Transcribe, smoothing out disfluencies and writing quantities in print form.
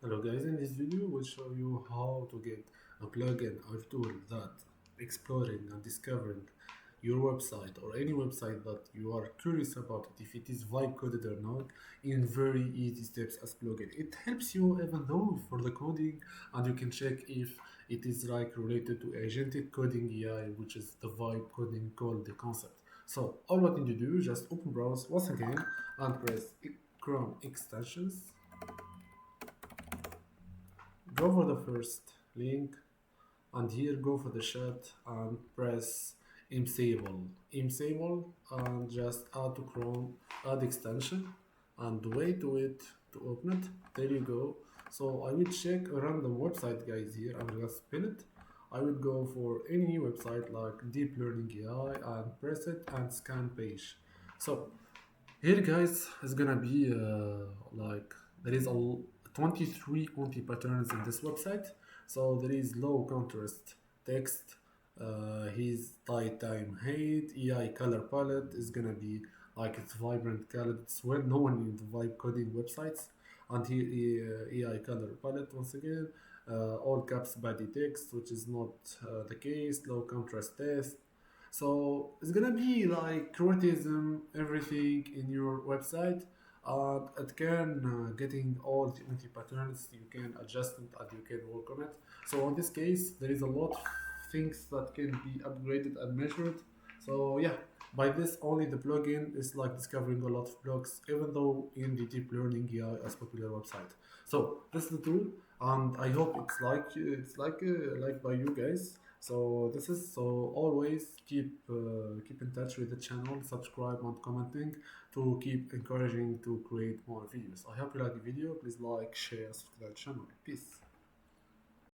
Hello guys, in this video we'll show you how to get a plugin or tool that exploring and discovering your website or any website that you are curious about it, if it is vibe coded or not, in very easy steps as plugin. It helps you even though for the coding, and you can check if it is like related to agentic coding AI, which is the vibe coding called the concept. So all what you need to do, just open browse once again and press Chrome extensions. Go for the first link, and here go for the chat and press imsable and just add to Chrome, add extension, and wait to open it. There you go. So I will check a random website guys. Here I'm gonna spin it. I will go for any website like deep learning AI and press it and scan page. So here, guys, is gonna be like there is 23 anti patterns in this website. So there is low contrast text, his tight time height, AI color palette is gonna be like it's vibrant color. It's well known in the vibe coding websites. And here AI color palette once again, all caps body text, which is not the case. Low contrast text, so it's gonna be like criticism, everything in your website. It can getting all the anti patterns. You can adjust it and you can work on it. So in this case, there is a lot of things that can be upgraded and measured. So yeah, by this only the plugin is like discovering a lot of blogs, even though in the deep learning AI as popular website. So this is the tool, and I hope it's like by you guys. So this is so always keep in touch with the channel, subscribe and commenting to keep encouraging to create more videos. I hope you like the video. Please like, share, subscribe to the channel. Peace.